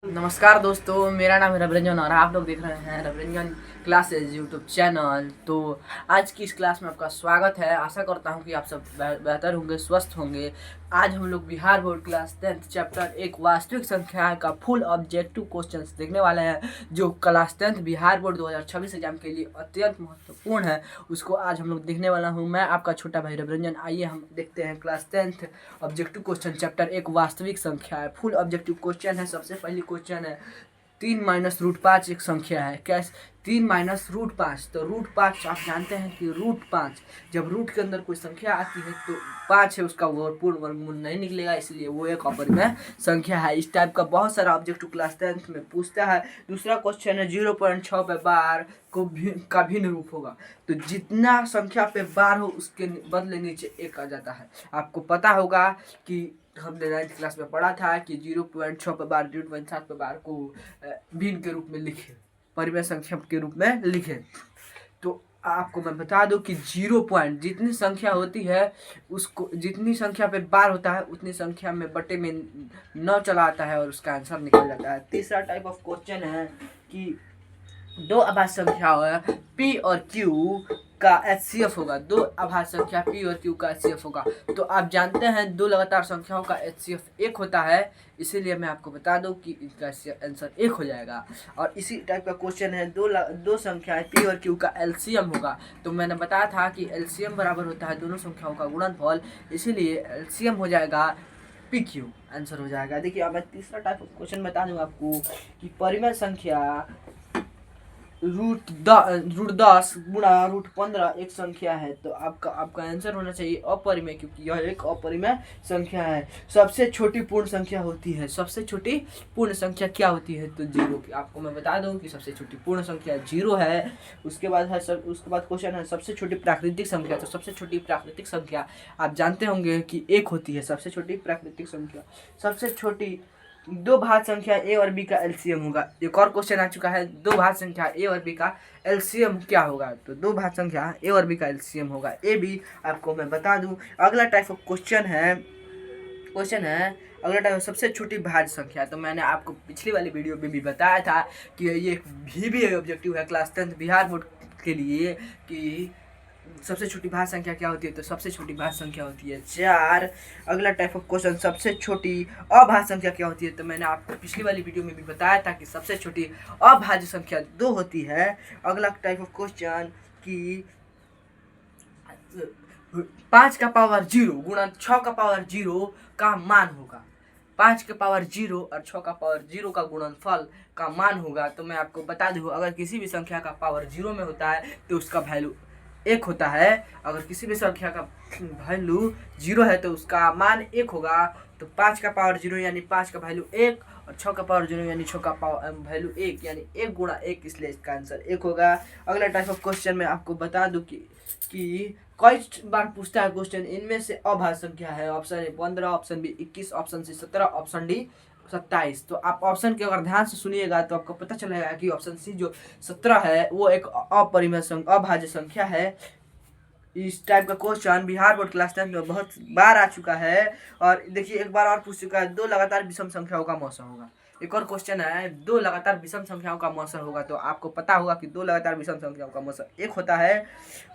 नमस्कार दोस्तों, मेरा नाम है रविरंजन और आप लोग देख रहे हैं रविरंजन क्लासेज यूट्यूब चैनल। तो आज की इस क्लास में आपका स्वागत है। आशा करता हूं कि आप सब बेहतर होंगे, स्वस्थ होंगे। आज हम लोग Bihar board class 10th chapter एक वास्तविक संख्या का फुल ऑब्जेक्टिव क्वेश्चंस देखने वाले हैं, जो class 10th Bihar board 2026 exam के लिए अत्यंत महत्वपूर्ण है। उसको आज हम लोग देखने वाला हूँ। मैं आपका छोटा भाई रविरंजन। आइए हम देखते हैं class 10th objective question chapter एक वास्तविक संख्या है। फुल ऑब्जेक्टिव क्वेश्चन है। सबसे पहली क्वेश्चन है 3 - √5 एक संख्या है। कैसे 3 - √5? तो √5 आप जानते हैं कि √5 जब रूट के अंदर कोई संख्या आती है तो 5 है, उसका पूर्ण वर्गमूल नहीं निकलेगा, इसलिए वो एक अपरिमेय संख्या है। इस टाइप का बहुत सारा ऑब्जेक्टिव क्लास 10th में पूछता है। दूसरा क्वेश्चन है 0.6 पे बार का भिन्न रूप होगा। तो जितना संख्या पे बार हो उसके बदले नीचे एक आ जाता है। आपको पता होगा कि हमने 9th क्लास में पढ़ा था कि 0.6 पे बार 0.7 पे बार को भिन्न के रूप में लिखे, परिमेय संख्या के रूप में लिखे। तो आपको मैं बता दूं कि 0 पॉइंट जितनी संख्या होती है उसको, जितनी संख्या पे बार होता है उतनी संख्या में बटे में 9 चला आता है और उसका आंसर निकल जाता है। तीसरा टाइप ऑफ क्वेश्चन है कि दो अभाज्य संख्या है P और Q का HCF होगा। दो अभाज्य संख्या P और Q का HCF होगा। तो आप जानते हैं दो लगातार संख्याओं का HCF 1 होता है, इसीलिए मैं आपको बता दूं कि इसका आंसर 1 हो जाएगा। और इसी टाइप का क्वेश्चन है दो संख्याएं P और Q का LCM होगा। तो मैंने बताया था कि LCM बराबर होता है दोनों संख्याओं का गुणनफल, इसीलिए LCM हो जाएगा PQ, आंसर हो जाएगा। देखिए अब मैं तीसरा टाइप ऑफ क्वेश्चन बता दूंगा आपको कि परिमेय संख्या √10 गुणा √15 एक संख्या है। तो आपका आंसर होना चाहिए अपरिमेय, क्योंकि यह एक अपरिमेय संख्या है। सबसे छोटी पूर्ण संख्या होती है। सबसे छोटी पूर्ण संख्या क्या होती है? तो 0 की। आपको मैं बता दूं कि सबसे छोटी पूर्ण संख्या 0 है। उसके बाद क्वेश्चन है सबसे छोटी प्राकृतिक संख्या। तो सबसे छोटी प्राकृतिक संख्या आप जानते होंगे कि 1 होती है। सबसे छोटी प्राकृतिक संख्या, सबसे छोटी दो भाज्य संख्या A और B का LCM होगा। एक और क्वेश्चन आ चुका है, दो भाज्य संख्या A और B का LCM क्या होगा? तो दो भाज्य संख्या A और B का LCM होगा AB। आपको मैं बता दूं। अगला टाइप ऑफ क्वेश्चन है अगला टाइप सबसे छोटी भाज्य संख्या। तो मैंने आपको पिछली वाली वीडियो में भी बताया था कि ये भी ऑब्जेक्टिव है क्लास 10th बिहार बोर्ड के लिए कि सबसे छोटी भाज्य संख्या क्या होती है? तो सबसे छोटी भाज्य संख्या होती है 4। अगला टाइप ऑफ क्वेश्चन सबसे छोटी अभाज्य संख्या क्या होती है? तो मैंने आपको पिछली वाली वीडियो में भी बताया था कि सबसे छोटी अभाज्य संख्या 2 होती है। अगला टाइप ऑफ क्वेश्चन कि 5 का पावर 0 गुणा 6 का पावर 0 का मान होगा। 5 के पावर 0 और 6 का पावर 0 का गुणनफल का मान होगा। तो मैं आपको बता दूं, अगर किसी भी संख्या का पावर 0 में होता है तो उसका वैल्यू 1 होता है। अगर किसी भी संख्या का वैल्यू 0 है तो उसका मान 1 होगा। तो 5 का पावर 0 यानी 5 का वैल्यू 1 और 6 का पावर 0 यानी 6 का वैल्यू 1, यानी 1 गुणा 1, इसलिए इसका आंसर 1 होगा। अगला टाइप ऑफ क्वेश्चन में आपको बता दूं कि कई बार पूछता है क्वेश्चन, इनमें से अभाज्य संख्या है। Option A 15, option B 21, option C 17, option D 27। तो आप ऑप्शन के अगर ध्यान से सुनिएगा तो आपको पता चलेगा कि ऑप्शन सी जो 17 है वो एक अभाज्य संख्या है। इस टाइप का क्वेश्चन बिहार बोर्ड क्लास 10 में बहुत बार आ चुका है। और देखिए एक बार और पूछ चुका है, दो लगातार विषम संख्याओं का मौसम होगा। एक और क्वेश्चन है, दो लगातार विषम संख्याओं का मौसम होगा। तो आपको पता होगा कि दो लगातार विषम संख्याओं का मौसम 1 होता है।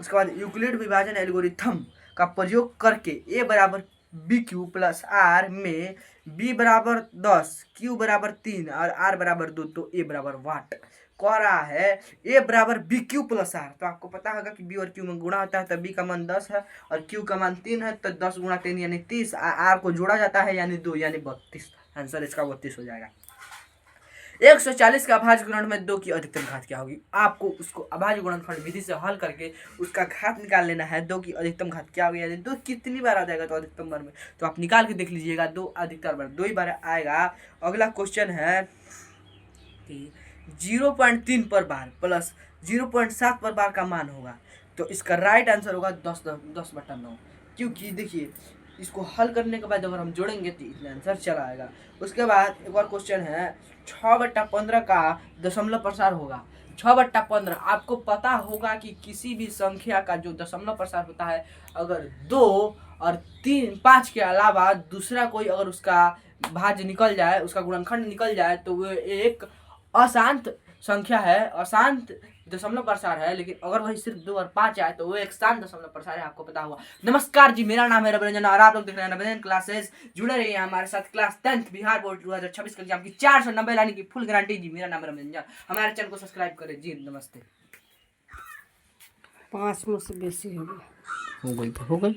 उसके बाद यूक्लिड विभाजन एल्गोरिथम का प्रयोग करके A बराबर BQ प्लस R में B बराबर 10, Q बराबर 3 और R बराबर 2, तो A बराबर वाट कह रहा है। A बराबर BQ प्लस R। तो आपको पता होगा कि B और Q में गुणा होता है, तो B का मान 10 है और Q का मान 3 है, तो 10 गुणा 3 यानी 30। R को जोड़ा जाता है यानी 2 यानी 32। आंसर इसका 32 हो जाएगा। 140 का अभाज्य गुणनखंड में 2 की अधिकतम घात क्या होगी? आपको उसको अभाज्य गुणनखंड विधि से हल करके उसका घात निकाल लेना है। 2 की अधिकतम घात क्या होगी, यानी 2 कितनी बार आ जाएगा तो अधिकतम बार में, तो आप निकाल के देख लीजिएगा। 2 अधिकतम बार 2 ही बार आएगा। अगला क्वेश्चन है कि 0.3 पर बार प्लस 0.7 पर बार का मान होगा। तो इसका राइट आंसर होगा 10/9, क्योंकि देखिए इसको हल करने के बाद अगर हम जोड़ेंगे तो इतना आंसर चला आएगा। उसके बाद एक और क्वेश्चन है 6/15 का दशमलव प्रसार होगा। 6/15। आपको पता होगा कि किसी भी संख्या का जो दशमलव प्रसार होता है, अगर 2 और 3 5 के अलावा दूसरा कोई अगर उसका भाज्य निकल जाए, उसका गुणनखंड निकल जाए, तो वो एक अशांत संख्या है, अशांत दशमलव प्रसार है। लेकिन अगर वही सिर्फ 2 और 5 आए तो वो एक शांत दशमलव प्रसार है, आपको पता हुआ। नमस्कार जी, मेरा नाम है रविरंजन और आप लोग देख रहे हैं रविरंजन क्लासेस। जुड़े रहिए हमारे साथ। क्लास 10th बिहार बोर्ड 2026 के एग्जाम की 490 लाने की फुल गारंटी जी। मेरा नाम है रविरंजन। हमारे चैनल को सब्सक्राइब करें जी। नमस्ते। 5 में से बेसी हो गया। हो गई तो हो गई।